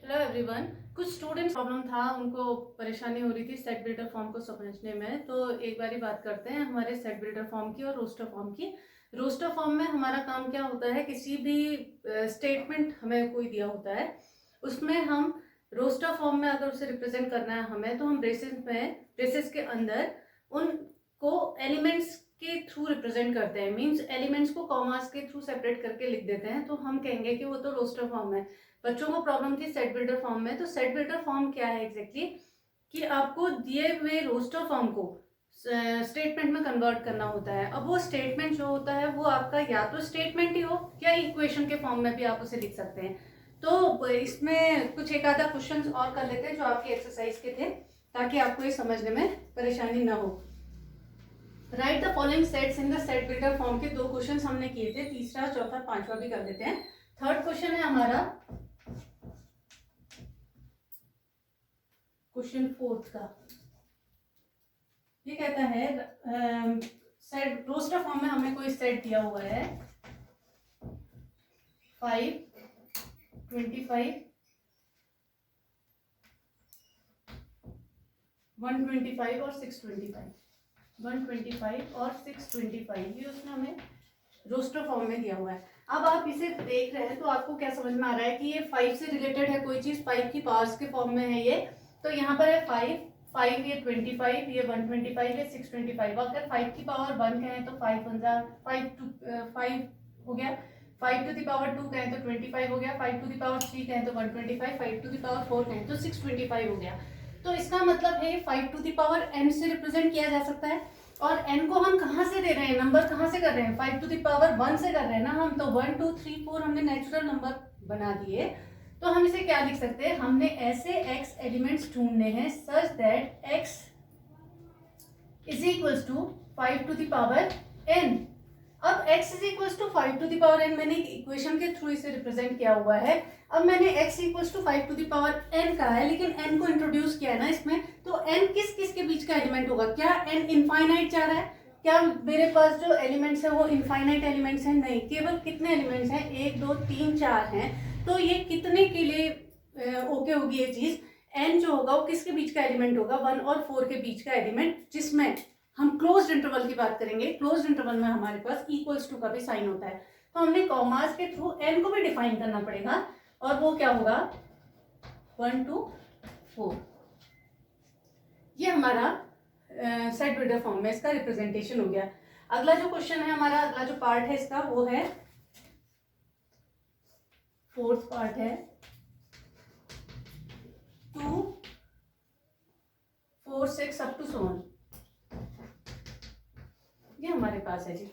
Hello everyone. कुछ students problem था, उनको परेशानी हो रही थी सेट बिल्डर फॉर्म को समझने में। तो एक बारी बात करते हैं हमारे सेट बिल्डर फॉर्म की और रोस्टर फॉर्म की। रोस्टर फॉर्म में हमारा काम क्या होता है, किसी भी स्टेटमेंट हमें कोई दिया होता है, उसमें हम रोस्टर फॉर्म में अगर उसे रिप्रेजेंट करना है हमें, तो हम ब्रेसेस के अंदर उनको एलिमेंट्स के थ्रू रिप्रेजेंट करते हैं। मींस एलिमेंट्स को कॉमास के थ्रू सेपरेट करके लिख देते हैं, तो हम कहेंगे कि वो तो रोस्टर फॉर्म है। बच्चों को प्रॉब्लम थी सेट बिल्डर फॉर्म में। तो सेट बिल्डर फॉर्म क्या है एग्जैक्टली, कि आपको दिए हुए रोस्टर फॉर्म को स्टेटमेंट में कन्वर्ट करना होता है। अब वो स्टेटमेंट जो होता है वो आपका या तो स्टेटमेंट ही हो या इक्वेशन के फॉर्म में भी आप उसे लिख सकते हैं। तो इसमें कुछ एक आधा क्वेश्चन और कर लेते हैं जो आपकी एक्सरसाइज के थे, ताकि आपको ये समझने में परेशानी ना हो। Right the following sets in the set builder form के दो क्वेश्चन हमने किए थे, तीसरा चौथा पांचवा भी कर देते हैं। थर्ड क्वेश्चन है हमारा क्वेश्चन फोर्थ का। ये कहता है सेट रोस्टर फॉर्म में हमें कोई सेट दिया हुआ है 5, 25, 125 और 625। 125 और 625 ये उसने हमें रोस्टर फॉर्म में दिया हुआ है। अब आप इसे देख रहे हैं तो आपको क्या समझ में आ रहा है कि ये 5 से रिलेटेड है, कोई चीज 5 की पावर्स के फॉर्म में है ये। तो यहाँ पर है 5, ये 25, ये 125, ये 625। अगर 5 की पावर 1 कहें तो 5 हो गया, 5 टू द पावर 2 कहें तो 25 हो गया, 5 टू द पावर 3 कहें तो 125, 5 टू द पावर 4 कहें तो 625 हो गया। तो इसका मतलब है 5 टू द पावर n से रिप्रेजेंट किया जा सकता है। और n को हम कहाँ से दे रहे हैं, नंबर कहाँ से कर रहे हैं, 5 टू द पावर 1 से कर रहे हैं ना हम। तो 1 2 3 4 हमने नेचुरल नंबर बना दिए। तो हम इसे क्या लिख सकते हैं, हमने ऐसे x एलिमेंट्स ढूंढने हैं such that x is equals to 5 to the power n। अब x is equals to 5 to the power n मैंने इक्वेशन के थ्रू इसे रिप्रेजेंट किया हुआ है। अब मैंने x equals to 5 to the power n कहा है, लेकिन n को इंट्रोड्यूस किया है ना इसमें। तो n किस किस के बीच का एलिमेंट होगा, क्या n इनफाइनाइट जा रहा है, क्या मेरे पास जो एलिमेंट्स है वो इनफाइनाइट एलिमेंट्स हैं, नहीं, केवल कितने एलिमेंट्स हैं, 1 2 3 4 हैं। तो ये कितने के लिए ओके होगी ये चीज, n जो होगा वो किसके बीच का एलिमेंट होगा, 1 और 4 के बीच का एलिमेंट, जिसमें हम क्लोज्ड इंटरवल की बात करेंगे। क्लोज्ड इंटरवल में हमारे पास इक्वल्स टू का भी साइन होता है, तो हमने कॉमास के थ्रू n को भी डिफाइन करना पड़ेगा, और वो क्या होगा 1 2 4। ये हमारा सेट बिल्डर फॉर्म में इसका रिप्रेजेंटेशन हो गया। अगला जो क्वेश्चन है हमारा, अगला जो पार्ट है इसका वो है फोर्थ पार्ट है 2 4 6 अप टू 7। ये हमारे पास है जी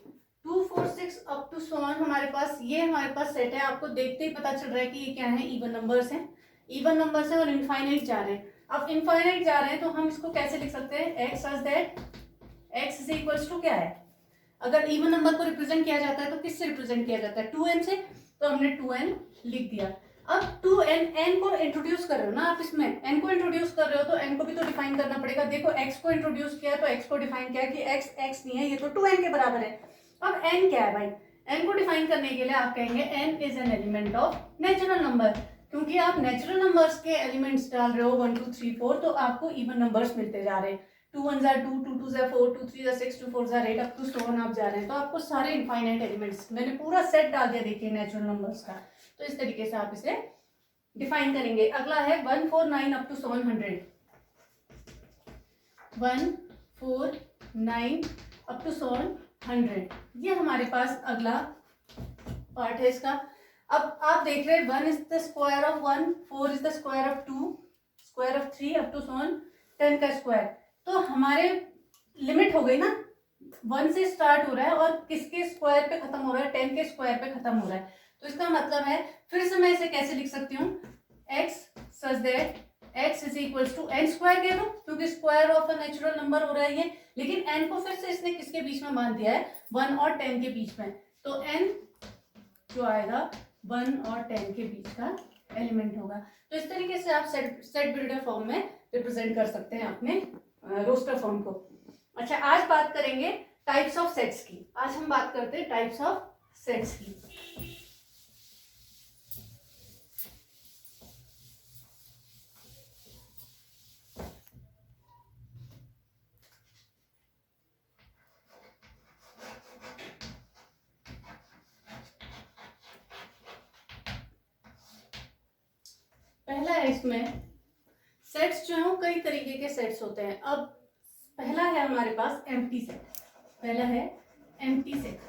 2 4 6 अप टू 7 हमारे पास। ये हमारे पास सेट है, आपको देखते ही पता चल रहा है कि ये क्या है, इवन नंबर्स हैं। इवन नंबर्स हैं और इनफाइनाइट जा रहे हैं। अब इनफाइनाइट जा रहे हैं तो हम इसको कैसे लिख सकते हैं, x such that x is equals to क्या है, अगर इवन नंबर को रिप्रेजेंट किया जाता है तो किससे रिप्रेजेंट किया जाता है, 2n से। तो हमने 2n लिख दिया। अब 2n n को इंट्रोड्यूस कर रहे हो ना आप, इसमें n को इंट्रोड्यूस कर रहे हो तो n को भी तो डिफाइन करना पड़ेगा। देखो x को इंट्रोड्यूस किया तो x को डिफाइन किया कि x नहीं है, ये तो 2n के बराबर है। अब n क्या है भाई, n को डिफाइन करने के लिए आप कहेंगे n is an element of natural number, क्योंकि आप नेचुरल नंबर्स के एलिमेंट्स डाल रहे हो 1 2 3 4, तो आपको इवन नंबर्स मिलते जा रहे हैं। 2 1 2 2 2 4 2 3 6 2 4 8 अप टू 7 आप जा रहे हैं, तो आपको सारे इनफाइनाइट एलिमेंट्स, मैंने पूरा सेट डाल दिया देखिए नेचुरल नंबर्स का। तो इस तरीके से आप इसे डिफाइन करेंगे। अगला है 1 4 9 अप टू 700। 1 4 9 अप टू 700, ये हमारे पास अगला पार्ट है इसका। अब आप देख रहे हैं 1 is the square of 1, 4 is the square of 2, square of 3 up to 10 का स्क्वायर। तो हमारे लिमिट हो गई ना, 1 से स्टार्ट हो रहा है और किसके स्क्वायर पे खत्म हो रहा है, 10 के स्क्वायर पे खत्म हो रहा है। तो इसका मतलब है, फिर से मैं इसे कैसे लिख सकती हूँ, x such that x is equals to n square कह दो, क्योंकि square of a natural number हो रहा है ये। लेकिन n को फिर से इसने किसके बीच में मान दिया है, 1 और 10 के बीच में। तो n जो आएगा 1 और 10 के बीच का एलिमेंट होगा। तो इस तरीके से आप सेट बिल्डर फॉर्म में रिप्रेजेंट कर सकते हैं अपने रोस्टर फॉर्म को। अच्छा, आज बात करेंगे टाइप्स ऑफ सेट्स की। आज हम बात करते हैं टाइप्स ऑफ सेट्स की। पहला है इसमें सेट्स जो है कई तरीके के सेट्स होते हैं। अब पहला है हमारे पास एम्प्टी सेट। पहला है एम्प्टी सेट।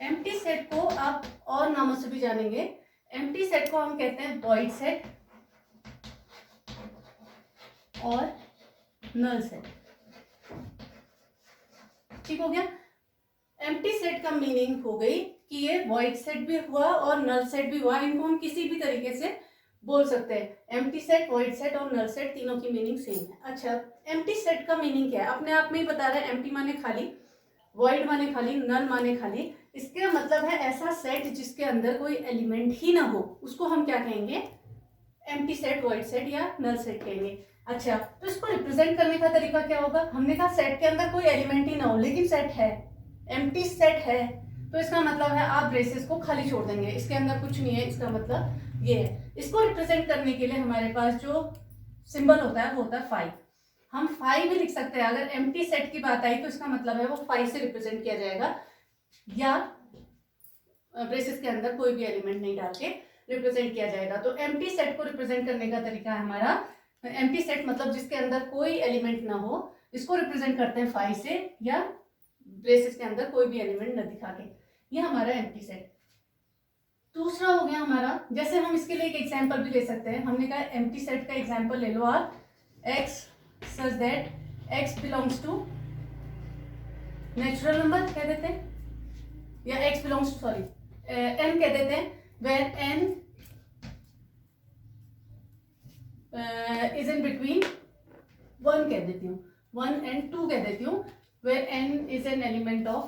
एम्प्टी सेट को आप और नामों से भी जानेंगे। एम्प्टी सेट को हम कहते हैं वॉइड सेट और नल सेट। ठीक हो गया। एम्प्टी सेट का मीनिंग हो गई कि ये वॉइड सेट भी हुआ और नल सेट भी हुआ। इनको हम किसी भी तरीके से बोल सकते हैं। एम्प्टी सेट, वॉइड सेट और नल सेट तीनों की मीनिंग सेम है। अच्छा, एम्प्टी सेट का मीनिंग क्या है? अपने आप में ही बता रहा है। एम्प्टी माने खाली, वॉइड माने खाली, नल माने खाली। इसका मतलब है ऐसा सेट जिसके अंदर कोई एलिमेंट ही ना हो, उसको हम क्या कहेंगे? एम्प्टी सेट, वॉइड सेट या नल सेट कहेंगे। अच्छा, तो इसको रिप्रेजेंट करने का तरीका क्या होगा? हमने कहा सेट के अंदर कोई एलिमेंट ही ना हो, लेकिन सेट है, एम्प्टी सेट है, तो इसका मतलब है आप ब्रेसेस को खाली छोड़ देंगे, इसके अंदर कुछ नहीं है। इसका मतलब ये है। इसको रिप्रेजेंट करने के लिए हमारे पास जो सिंबल होता है वो होता है 5। हम 5 भी लिख सकते हैं। अगर एम्प्टी सेट की बात आई तो इसका मतलब है वो 5 से रिप्रेजेंट किया जाएगा, या ब्रेसेस के अंदर कोई भी एलिमेंट नहीं डाल के रिप्रेजेंट किया जाएगा। तो एम्प्टी सेट को रिप्रेजेंट करने का तरीका है हमारा, एम्प्टी सेट मतलब जिसके अंदर कोई एलिमेंट ना हो, इसको रिप्रेजेंट करते हैं 5 से, या ब्रेसेस के अंदर कोई भी एलिमेंट न दिखा के। ये हमारा एम्प्टी सेट। दूसरा हो गया हमारा, जैसे हम इसके लिए एक एग्जांपल भी ले सकते हैं। हमने कहा एम्प्टी सेट का एग्जांपल ले लो आप, x such that x belongs to natural number कह देते हैं, या x belongs to n कह देते हैं, where n is in between 1 कह देती हूँ, 1 and 2 कह देती हूँ, where n is an element of,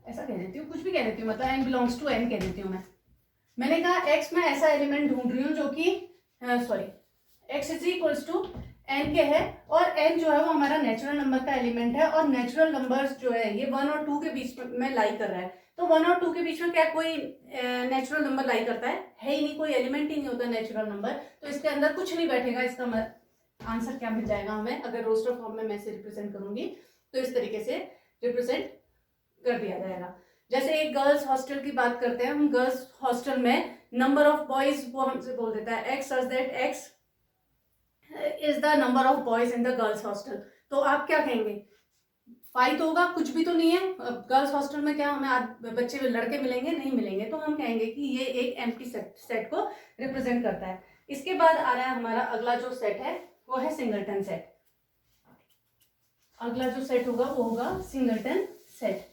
ऐसा कह देती हूँ, कुछ भी कह देती हूँ, मतलब n belongs to n कह देती हूँ मैंने कहा x में ऐसा एलिमेंट ढूंढ रही हूँ जो कि x is equals to n के है, और n जो है वो हमारा नेचुरल नंबर का एलिमेंट है, और नेचुरल नंबर्स जो है ये 1 और 2 के बीच में लाई कर रहा है। तो 1 और 2 के बीच में क्या कोई नेचुरल नंबर लाई करता है ही नहीं, कोई एलिमेंट ही नहीं होता नेचुरल नंबर, तो इसके अंदर कुछ नहीं बैठेगा। इसका आंसर क्या मिल जाएगा हमें? अगर रोस्टर फॉर्म में मैं इसे रिप्रेजेंट करूंगी तो इस तरीके से रिप्रेजेंट कर दिया जाएगा। जैसे एक गर्ल्स हॉस्टल की बात करते हैं हम, गर्ल्स हॉस्टल में नंबर ऑफ बॉयज वो हमसे बोल देता है x such that x is the number of boys in the girls hostel। तो आप क्या कहेंगे? 5 तो होगा, कुछ भी तो नहीं है। गर्ल्स हॉस्टल में क्या हमें बच्चे लड़के मिलेंगे? नहीं मिलेंगे, तो हम कहेंगे कि ये एक एम्प्टी सेट को रिप्रेजेंट करता है। इसके बाद आ रहा है हमारा अगला जो सेट है वो है सिंगलटन सेट। अगला जो सेट होगा वो होगा सिंगलटन सेट।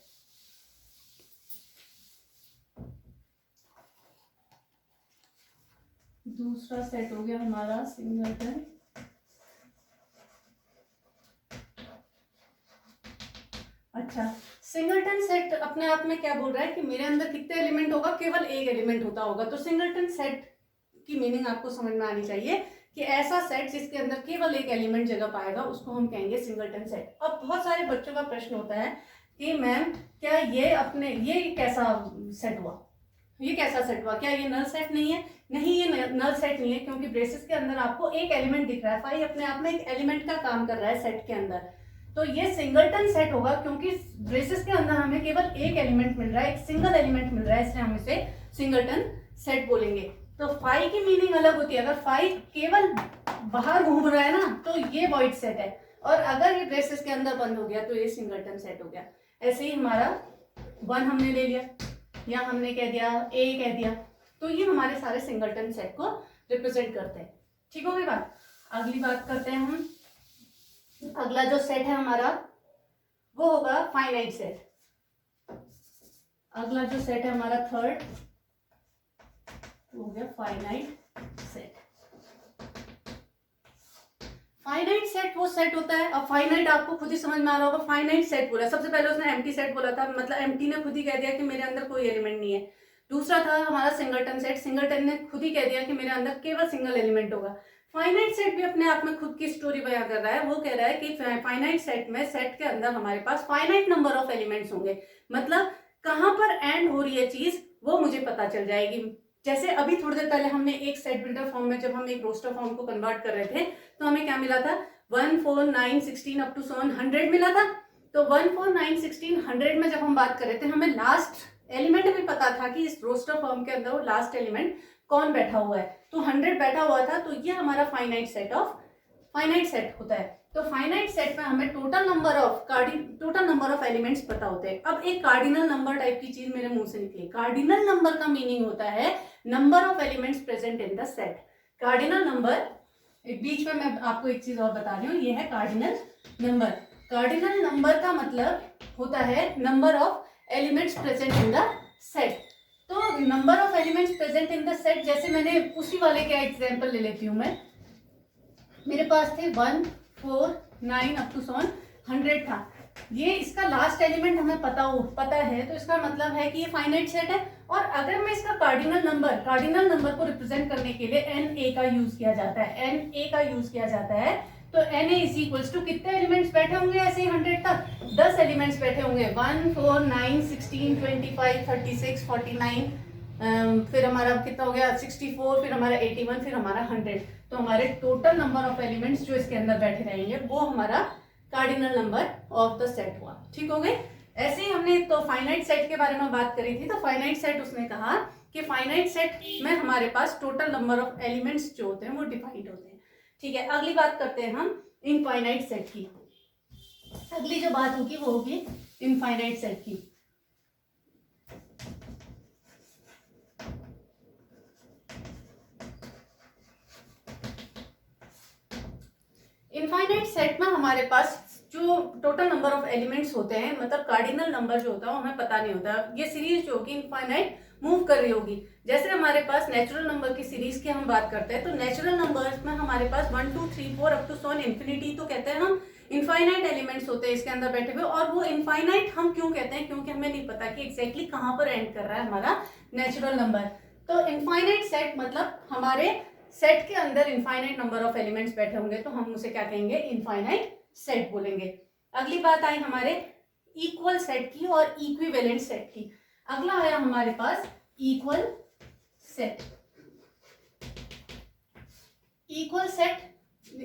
दूसरा सेट हो गया हमारा सिंगलटन। अच्छा, सिंगलटन सेट अपने आप में क्या बोल रहा है कि मेरे अंदर कितने एलिमेंट होगा? केवल एक एलिमेंट होता होगा। तो सिंगलटन सेट की मीनिंग आपको समझ में आनी चाहिए कि ऐसा सेट जिसके अंदर केवल एक एलिमेंट जगह पाएगा उसको हम कहेंगे सिंगलटन सेट। अब बहुत सारे बच्चों का प्रश्न होता है कि मैम क्या ये कैसा सेट हुआ, ये कैसा सेट हुआ, क्या ये नल सेट नहीं है? नहीं, ये नल सेट नहीं है, क्योंकि ब्रेसेस के अंदर आपको एक एलिमेंट दिख रहा है। 5 अपने आप में एक एलिमेंट का काम कर रहा है सेट के अंदर, तो ये सिंगलटन सेट होगा क्योंकि ब्रेसेस के अंदर हमें केवल एक एलिमेंट मिल रहा है, एक सिंगल एलिमेंट मिल रहा है, इसलिए हम इसे सिंगलटन सेट बोलेंगे। तो 5 की मीनिंग अलग होती है। अगर 5 केवल बाहर घूम रहा है ना तो ये वॉइड सेट है, और अगर ये ब्रेसेस के अंदर बंद हो गया तो ये सिंगलटन सेट हो गया। ऐसे ही हमारा 1 हमने ले लिया, या हमने कह दिया a कह दिया, तो ये हमारे सारे सिंगलटन सेट को रिप्रेजेंट करते हैं। ठीक हो गई बात। अगली बात करते हैं हम। अगला जो सेट है हमारा वो होगा फाइनाइट सेट। अगला जो सेट है हमारा थर्ड हो गया फाइनाइट सेट। फाइनाइट सेट वो सेट होता है, अब फाइनाइट आपको खुद ही समझ में आ रहा होगा। फाइनाइट सेट बोला, सबसे पहले उसने एम्प्टी सेट बोला था, मतलब एम्प्टी ने खुद ही कह दिया कि मेरे अंदर कोई एलिमेंट नहीं है। दूसरा था हमारा सिंगलटन सेट, सिंगलटन ने खुद ही कह दिया कि मेरे अंदर केवल सिंगल एलिमेंट होगा। फाइनाइट सेट भी अपने आप में खुद की स्टोरी बयां कर रहा है। वो कह रहा है कि फाइनाइट सेट में, सेट के अंदर हमारे पास फाइनाइट नंबर ऑफ एलिमेंट्स होंगे, मतलब कहां पर एंड हो रही है चीज वो मुझे पता चल जाएगी। जैसे अभी थोड़ी देर पहले हमने एक सेट बिल्डर फॉर्म में जब हम एक रोस्टर फॉर्म को कन्वर्ट कर रहे थे तो हमें क्या मिला था? 1 4 9 16 अप टू 100 मिला था। तो 1 4 9 16 100 में जब हम बात कर रहे थे हमें लास्ट एलिमेंट भी पता था कि इस रोस्टर फॉर्म के अंदर वो लास्ट एलिमेंट कौन बैठा हुआ है, तो 100 बैठा हुआ था, तो ये हमारा फाइनाइट सेट होता है। तो फाइनाइट सेट में हमें टोटल नंबर ऑफ एलिमेंट्स पता होते हैं। अब एक कार्डिनल नंबर टाइप की चीज मेरे मुंह से निकली। कार्डिनल नंबर का मीनिंग होता है number of elements present in the set. Cardinal number, बीच में मैं आपको एक चीज और बता रही हूँ, ये है कार्डिनल नंबर। कार्डिनल नंबर का मतलब होता है number of elements present in the set. तो number of elements present in the set, जैसे मैंने उसी वाले का एग्जांपल ले लेती हूँ मैं। मेरे पास थे 1 4 9 अप टू 100 था। ये इसका लास्ट एलिमेंट हमें पता है, तो इसका मतलब है कि ये फाइनाइट सेट है। और अगर मैं इसका कार्डिनल नंबर को रिप्रेजेंट करने के लिए Na का यूज किया जाता है, तो Na इज इक्वल्स टू कितने एलिमेंट्स बैठे होंगे ऐसे 100 तक, 10 एलिमेंट्स बैठे होंगे, 1 4 9 16 25 36 49, फिर हमारा कितना हो गया 64, फिर हमारा 81, फिर हमारा 100। तो हमारे टोटल नंबर ऑफ एलिमेंट्स जो इसके अंदर बैठे रहेंगे वो हमारा cardinal number of the set हुआ। ठीक हो गए। ऐसे ही हमने तो फाइनाइट सेट के बारे में बात करी थी। तो फाइनाइट सेट उसने कहा कि फाइनाइट सेट में हमारे पास टोटल नंबर ऑफ एलिमेंट्स जो होते हैं वो डिफाइंड होते हैं। ठीक है, अगली बात करते हैं हम इनफाइनाइट सेट की। अगली जो बात होगी वो होगी इनफाइनाइट सेट की। इनफाइनाइट सेट में हमारे पास जो टोटल नंबर ऑफ एलिमेंट्स होते हैं, मतलब कार्डिनल नंबर जो होता है वो हमें पता नहीं होता। ये सीरीज जो होगी इनफाइनाइट मूव कर रही होगी। जैसे हमारे पास नेचुरल नंबर की सीरीज की हम बात करते हैं, तो नेचुरल नंबर्स में हमारे पास 1 2 3 4 अप टू 100 इन्फिनिटी, तो कहते हैं हम इनफाइनाइट एलिमेंट्स होते हैं इसके अंदर बैठे हुए। और वो इनफाइनाइट हम क्यों कहते हैं, क्योंकि हमें नहीं पता कि एग्जैक्टली कहाँ पर एंड कर रहा है हमारा नेचुरल नंबर। तो इनफाइनाइट सेट मतलब हमारे सेट के अंदर इनफाइनाइट नंबर ऑफ एलिमेंट्स बैठे होंगे, तो हम उसे क्या कहेंगे, इनफाइनाइट सेट बोलेंगे। अगली बात आई हमारे इक्वल सेट की और इक्विवेलेंट सेट की। अगला आया हमारे पास इक्वल सेट। इक्वल सेट,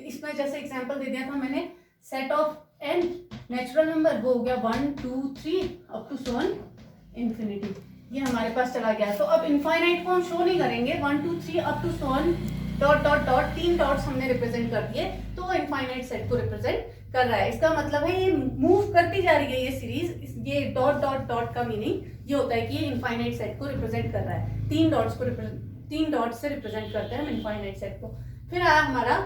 इसमें जैसे एग्जांपल दे दिया था मैंने, set of n natural number, वो हो गया 1 2 3 अप टू 1 इन्फिनिटी, ये हमारे पास चला गया। तो अब इनफाइनाइट को हम शो नहीं करेंगे, 1 2 3 up to 1 dot dot dot, 3 dots हमने रिप्रेजेंट कर दिए, तो वो इनफाइनाइट सेट को रिप्रेजेंट कर रहा है। इसका मतलब है ये मूव करती जा रही है ये सीरीज। ये डॉट डॉट डॉट का मीनिंग ये होता है कि ये इनफाइनाइट सेट को रिप्रेजेंट कर रहा है। 3 डॉट से रिप्रेजेंट करते हैं हम इनफाइनाइट सेट को। फिर आया हमारा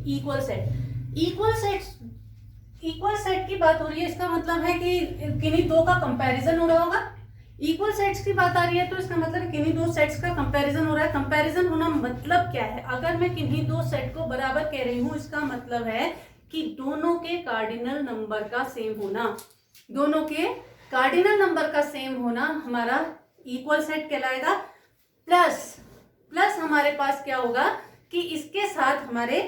इक्वल सेट। इक्वल सेट की बात हो रही है, इसका मतलब है कि किन्हीं दो का कंपैरिजन हो रहा होगा। इक्वल सेट्स की बात आ रही है तो इसका मतलब किन्हीं दो सेट्स का कंपैरिजन हो रहा है। कंपैरिजन होना मतलब क्या है, अगर मैं किन्हीं दो सेट को बराबर कह रही हूँ, इसका मतलब है कि दोनों के कार्डिनल नंबर का सेम होना। दोनों के कार्डिनल नंबर का सेम होना हमारा इक्वल सेट कहलाएगा। प्लस हमारे पास क्या होगा कि इसके साथ हमारे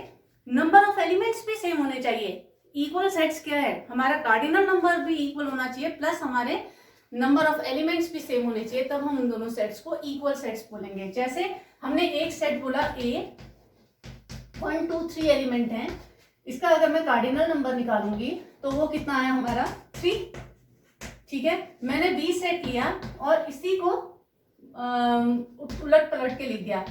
नंबर ऑफ एलिमेंट्स भी सेम होने चाहिए। इक्वल सेट्स क्या है, हमारा कार्डिनल नंबर भी इक्वल होना चाहिए, प्लस हमारे नंबर ऑफ एलिमेंट्स भी सेम होने चाहिए, तब हम उन दोनों सेट्स को इक्वल सेट्स बोलेंगे। जैसे हमने एक सेट बोला A, 1 2 3 एलिमेंट हैं, इसका अगर मैं कार्डिनल नंबर निकालूंगी तो वो कितना आया हमारा 3। ठीक है, मैंने B सेट लिया और इसी को उलट पलट के लिख दिया,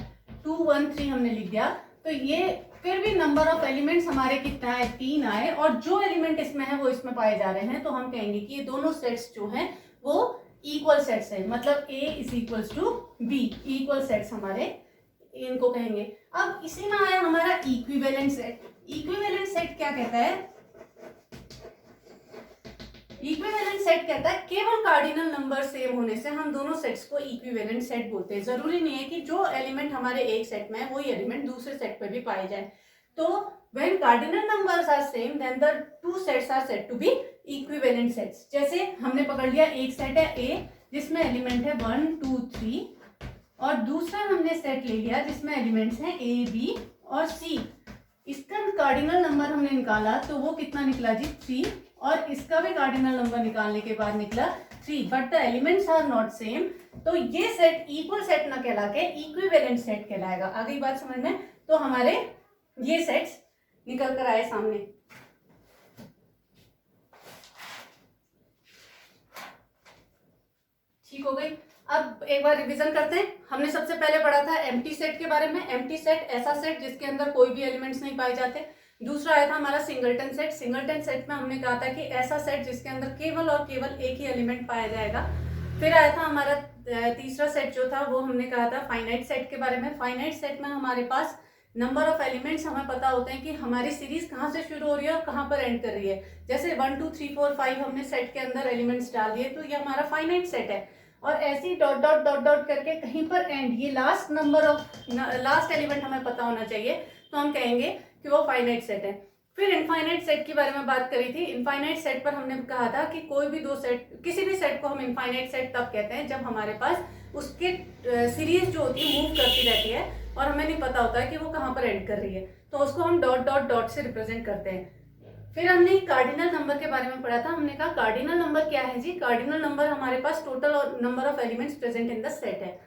2 1 3 हमने लिख दिया, तो ये फिर भी नंबर ऑफ एलिमेंट्स हमारे कितना है, 3 आए, और जो एलिमेंट इसमें है वो इसमें पाए जा रहे हैं, तो हम कहेंगे कि ये दोनों सेट्स जो हैं वो इक्वल सेट्स है। मतलब A is equals to B, equal sets हमारे इनको कहेंगे। अब इसी में आया हमारा इक्विवेलेंट सेट। इक्विवेलेंट सेट क्या कहता है, इक्विवेलेंट सेट कहता है केवल कार्डिनल नंबर सेम होने से हम दोनों सेट्स को इक्विवेलेंट सेट बोलते हैं। जरूरी नहीं है कि जो एलिमेंट हमारे एक सेट में है वही एलिमेंट दूसरे सेट पे भी पाए जाए। तो when cardinal numbers are same then the two sets are said to be equivalent sets। जैसे हमने पकड़ लिया एक सेट है A जिसमें एलिमेंट है 1 2 3, और दूसरा हमने सेट ले लिया जिसमें एलिमेंट्स हैं A B और C। इसका कार्डिनल नंबर हमने निकाला तो वो कितना निकला जी 3, और इसका भी कार्डिनल नंबर निकालने के बाद निकला 3, but the elements are not same. तो ये सेट इक्वल सेट ना कहला के इक्विवेलेंट सेट कहलाएगा। आगे बात समझ में, तो हमारे ये सेट्स निकल कर आए सामने। ठीक हो गई। अब एक बार रिवीजन करते हैं। हमने सबसे पहले पढ़ा था एम्प्टी सेट के बारे में। एम्प्टी सेट ऐसा सेट जिसके अंदर कोई भी एलिमेंट्स नहीं पाए जाते। दूसरा आया था हमारा सिंगलटन सेट। सिंगलटन सेट में हमने कहा था कि ऐसा सेट जिसके अंदर केवल और केवल एक ही एलिमेंट पाया जाएगा। फिर आया था हमारा तीसरा सेट जो था वो हमने कहा था फाइनाइट सेट के बारे में। फाइनाइट सेट में हमारे पास नंबर ऑफ एलिमेंट्स हमें पता होते हैं कि हमारी सीरीज कहाँ से शुरू हो रही है और कहाँ पर एंड कर रही है। जैसे 1 2 3 4 5 हमने सेट के अंदर एलिमेंट्स डाल दिए तो ये हमारा फाइनाइट सेट है। और ऐसे ही डॉट डॉट डॉट डॉट करके कहीं पर एंड, ये last number of last element हमें पता होना चाहिए, तो हम कहेंगे कि वो फाइनाइट सेट है। फिर इनफाइनाइट सेट के बारे में बात करी थी। इनफाइनाइट सेट पर हमने कहा था कि कोई भी दो सेट, किसी भी सेट को हम इनफाइनाइट सेट तब कहते हैं जब हमारे पास उसके सीरीज जो होती है मूव करती रहती है और हमें नहीं पता होता है कि वो कहाँ पर एंड कर रही है, तो उसको हम डॉट डॉट डॉट से रिप्रेजेंट करते हैं। फिर हमने कार्डिनल नंबर के बारे में पढ़ा था। हमने कहा कार्डिनल नंबर क्या है जी? कार्डिनल नंबर हमारे पास total number of elements present in the set है।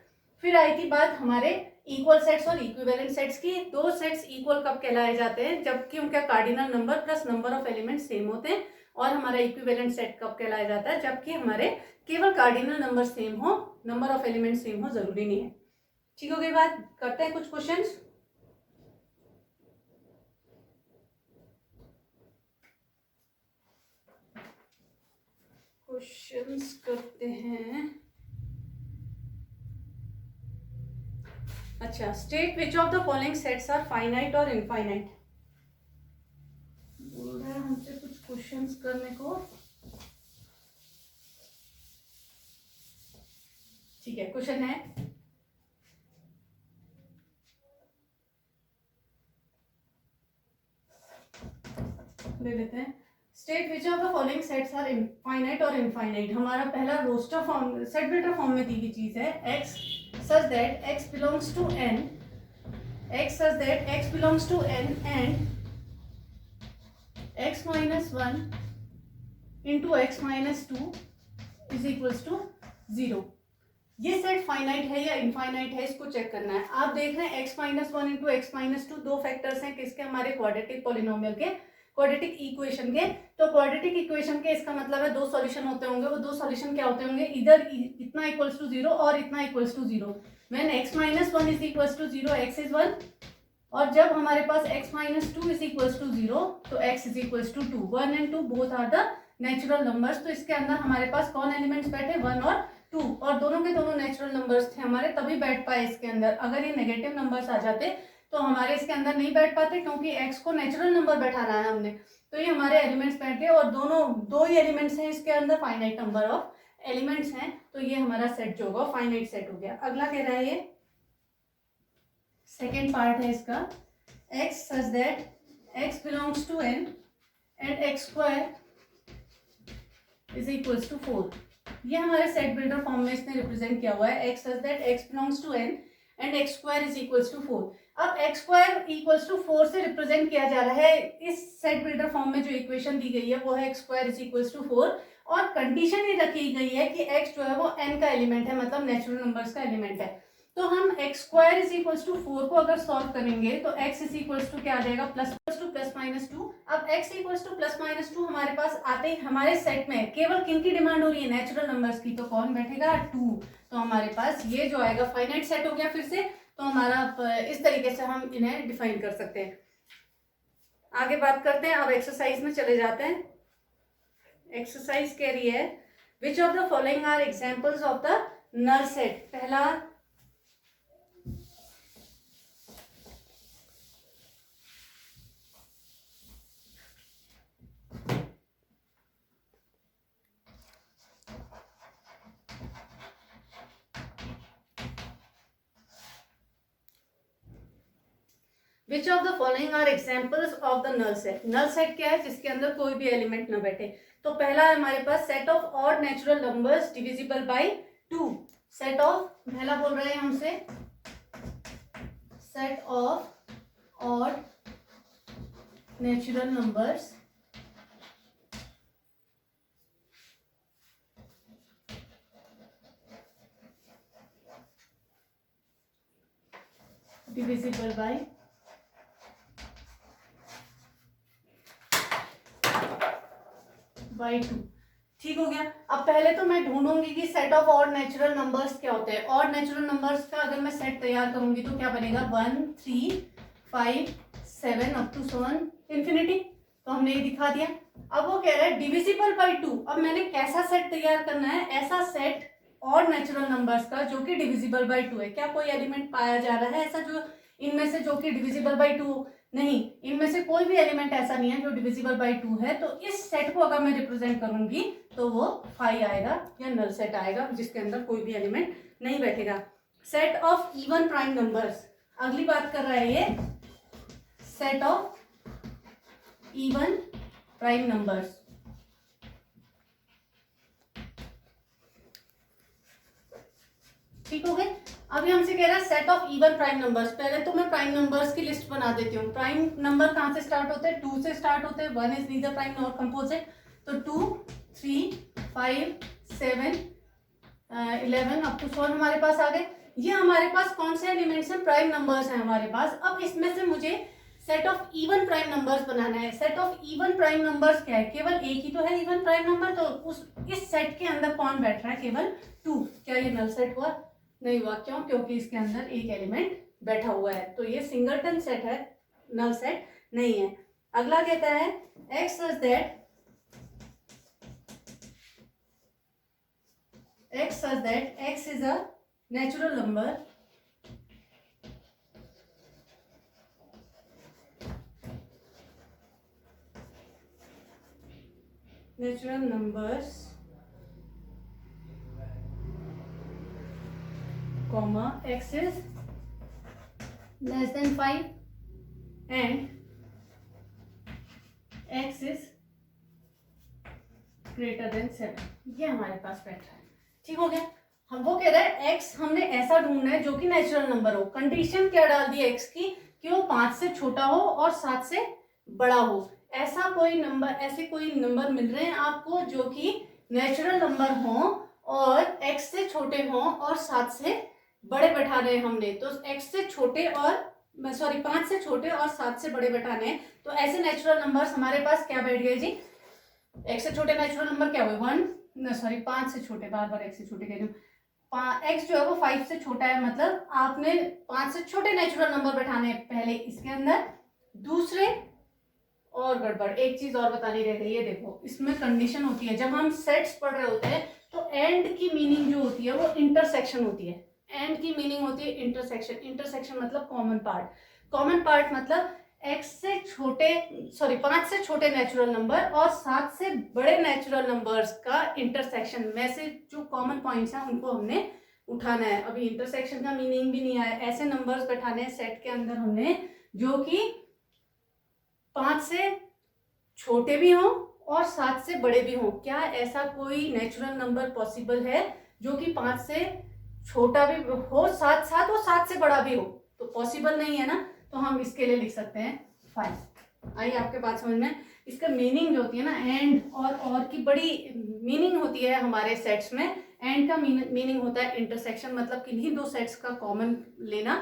फिर आई थी बात हमारे इक्वल सेट्स और इक्विवेलेंट सेट्स की। दो सेट्स इक्वल कब कहलाए जाते हैं? जबकि उनका cardinal number plus number of elements same होते हैं। और हमारा इक्विवेलेंट सेट कब कहलाया जाता है? जबकि हमारे केवल कार्डिनल नंबर सेम हो, नंबर ऑफ एलिमेंट सेम हो जरूरी नहीं है। ठीक हो गई बात? करते हैं कुछ क्वेश्चंस। क्वेश्चंस करते हैं। अच्छा, state which of the following sets are finite और इनफाइनाइट। बोल रहा है हमसे कुछ क्वेश्चंस करने को। ठीक है, क्वेश्चन है ले लेते हैं। State which of the following sets are finite और इनफाइनाइट। हमारा पहला roster form, set builder form में दी हुई चीज है x such that x belongs to n, x such that x belongs to n and x minus 1 into x minus 2 is equals to 0। ये set finite है या इनफाइनाइट है, इसको चेक करना है। आप देख रहे हैं x minus 1 into x minus 2 दो फैक्टर्स हैं किसके? हमारे क्वाड्रेटिक पॉलिनोमियल के, क्वाड्रेटिक इक्वेशन के। तो क्वाड्रेटिक इक्वेशन के इसका मतलब है दो सॉल्यूशन होते होंगे। वो दो सॉल्यूशन क्या होते होंगे? इधर इतना इक्वल्स टू 0 और इतना equals to 0। When x minus 1 is equals to 0 x is 1, और जब हमारे पास x minus 2 is equals to 0 तो x is equals to 2। 1 and 2 both are the natural numbers. तो इसके अंदर हमारे पास कौन एलिमेंट्स बैठे? 1 और 2, और दोनों के दोनों नेचुरल नंबर्स थे हमारे, तभी बैठ पाए इसके अंदर। अगर ये नेगेटिव नंबर्स आ जाते तो हमारे इसके अंदर नहीं बैठ पाते, क्योंकि x को नेचुरल नंबर बैठाना है हमने। तो ये हमारे एलिमेंट्स बैठ गए, और दोनों दो ही एलिमेंट्स हैं इसके अंदर, फाइनाइट नंबर ऑफ एलिमेंट्स हैं। तो ये हमारा सेट जो होगा फाइनाइट सेट हो गया। अगला कह रहा है ये सेकेंड पार्ट है इसका, x such that x belongs to n and x square is equals to 4। ये हमारे सेट बिल्डर फॉर्म में इसने रिप्रेजेंट किया हुआ है, x such that x belongs to n and x square is equals to 4। अब x स्क्वायर इक्वल्स टू 4 से represent किया जा रहा है। इस सेट बिल्डर फॉर्म में जो इक्वेशन दी गई है वो है x square is equals to 4, और कंडीशन ये रखी गई है कि x जो है वो n का एलिमेंट है, मतलब नेचुरल नंबर्स का एलिमेंट है। तो हम x square is equals to 4 को अगर सॉल्व करेंगे तो x इज इक्वल्स टू क्या आ जाएगा? Plus minus 2। अब x equals two plus minus 2 हमारे पास आते ही हमारे सेट में केवल किन की डिमांड हो रही है? नेचुरल नंबर्स की। तो कौन बैठेगा? 2। तो हमारे पास ये जो आएगा फाइनाइट सेट हो गया फिर से। तो हमारा इस तरीके से हम इन्हें डिफाइन कर सकते हैं। आगे बात करते हैं, अब एक्सरसाइज में चले जाते हैं। एक्सरसाइज कह रही है which of the following are examples of the null set. पहला which of the following are examples of the null set. Null set क्या है? जिसके अंदर कोई भी एलिमेंट न बैठे। तो पहला है हमारे पास set of odd natural numbers divisible by 2। Set of, पहला बोल रहे हैं हमसे set of odd natural numbers divisible by 2। ठीक हो गया। अब पहले तो मैं ढूंढूंगी कि set of odd natural numbers क्या होते हैं। ऑड नेचुरल नंबर्स का अगर मैं सेट तैयार करूंगी तो क्या बनेगा, 1 3 5 7 अप टू 7 इंफिनिटी। तो हमने ये दिखा दिया। अब वो कह रहा है डिविजिबल बाय 2। अब मैंने कैसा सेट तैयार करना है, ऐसा सेट ऑड नेचुरल नंबर्स का जो कि डिविजिबल बाय 2 है। क्या कोई एलिमेंट पाया जा रहा है ऐसा जो इनमें से जो कि डिविजिबल बाय 2? नहीं, इनमें से कोई भी एलिमेंट ऐसा नहीं है जो डिविजिबल बाय 2 है। तो इस सेट को अगर मैं रिप्रेजेंट करूंगी तो वो फाई आएगा या नल सेट आएगा जिसके अंदर कोई भी एलिमेंट नहीं बैठेगा। Set of even prime numbers, अगली बात कर रहा है ये, set of even prime numbers. ठीक हो गए। अभी हमसे कह रहा है set of even prime numbers. पहले तो मैं प्राइम नंबर्स की लिस्ट बना देती हूँ। प्राइम नंबर कहाँ से स्टार्ट होते हैं, 2 से स्टार्ट होते हैं। 1 is neither prime nor composite. तो 2 3 5 7 11 अप टू 4 हमारे पास आ गए। ये हमारे पास कौन से एलिमेंट्स हैं, प्राइम नंबर्स हैं हमारे पास। अब इसमें से मुझे set of even prime numbers बनाना है। Set of even prime numbers क्या है, केवल एक ही तो है इवन प्राइम नंबर। तो उस इस सेट के अंदर कौन बैठ रहा है, केवल 2। क्या ये नल सेट हुआ? नहीं हुआ। क्यों? क्योंकि इसके अंदर एक एलिमेंट बैठा हुआ है। तो ये सिंगलटन सेट है, नल सेट नहीं है। अगला कहता है x such that x is a natural number natural numbers comma x is less than 5 and x is greater than 7। ये हमारे पास बैठा है। ठीक हो गया। हम वो कह रहे हैं x हमने ऐसा ढूंढना है जो कि नेचुरल नंबर हो। कंडीशन क्या डाल दी x की, कि वो 5 से छोटा हो और 7 से बड़ा हो। ऐसा कोई नंबर, ऐसे कोई नंबर मिल रहे हैं आपको जो कि नेचुरल नंबर हो और x से छोटे हो और 7 से बड़े बैठा रहे हैं हमने। तो x से छोटे और 5 से छोटे और 7 से बड़े बैठाने हैं। तो ऐसे नेचुरल नंबर्स हमारे पास क्या बैठ गए जी, x से छोटे नेचुरल नंबर क्या हुए, 5 से छोटे, बार बार x से छोटे कह रही हूँ। x जो है वो 5 से छोटा है, मतलब आपने 5 से छोटे नेचुरल नंबर बैठाने हैं पहले इसके अंदर। दूसरे और गड़बड़, एक चीज और बतानी रह गई है। देखो इसमें कंडीशन होती है, जब हम सेट्स पढ़ रहे होते हैं तो एंड की मीनिंग जो होती है वो इंटरसेक्शन होती है। एंड की मीनिंग होती है इंटरसेक्शन। इंटरसेक्शन मतलब कॉमन पार्ट। कॉमन पार्ट मतलब x से छोटे 5 से छोटे नेचुरल नंबर और 7 से बड़े नेचुरल नंबर्स का इंटरसेक्शन में से जो कॉमन पॉइंट्स हैं उनको हमने उठाना है। अभी इंटरसेक्शन का मीनिंग भी नहीं आया। ऐसे नंबर्स बैठाने हैं सेट के अंदर हमने जो कि 5 से छोटे भी हों और 7 से बड़े भी हों। क्या ऐसा कोई नेचुरल नंबर पॉसिबल है जो कि 5 से छोटा भी हो, साथ वो 7 से बड़ा भी हो? तो पॉसिबल नहीं है ना। तो हम इसके लिए लिख सकते हैं 5। आइए आपके बात समझ में। इसका मीनिंग जो होती है ना, एंड और की बड़ी मीनिंग होती है हमारे सेट्स में। एंड का मीनिंग होता है इंटरसेक्शन, मतलब किन्हीं दो सेट्स का कॉमन लेना।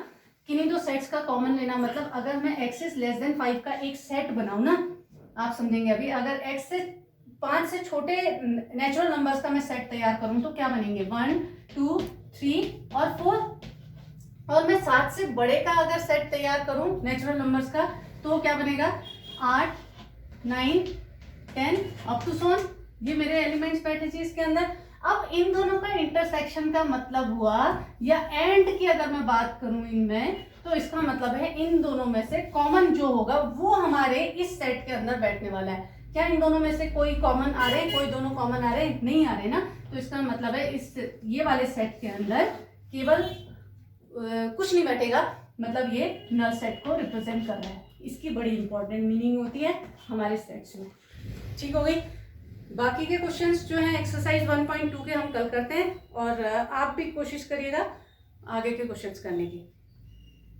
किन्हीं दो सेट्स का कॉमन लेना मतलब अगर मैं x is less than 5 का एक सेट बनाऊं ना, आप समझेंगे अभी। अगर x से 5 से छोटे नेचुरल नंबर्स का मैं सेट तैयार करूं तो क्या बनेंगे, 1 2 3 और 4। और मैं 7 से बड़े का अगर सेट तैयार करूं नेचुरल नंबर्स का तो क्या बनेगा, 8 9 10 अप टू 7। ये मेरे एलिमेंट्स बैठे जी इसके अंदर। अब इन दोनों का इंटरसेक्शन का मतलब हुआ, या एंड की अगर मैं बात करूं इनमें, तो इसका मतलब है इन दोनों में से कॉमन जो होगा वो हमारे इस सेट के अंदर बैठने वाला है। क्या इन दोनों में से कोई कॉमन आ रहे हैं, कोई दोनों कॉमन आ रहे हैं? नहीं आ रहे ना। तो इसका मतलब है इस ये वाले सेट के अंदर केवल कुछ नहीं बैठेगा, मतलब ये नल सेट को रिप्रेजेंट कर रहा है। इसकी बड़ी इंपॉर्टेंट मीनिंग होती है हमारे सेट्स में। ठीक हो गई। बाकी के क्वेश्चंस जो हैं एक्सरसाइज 1.2 के हम कल करते हैं, और आप भी कोशिश करिएगा आगे के क्वेश्चंस करने की।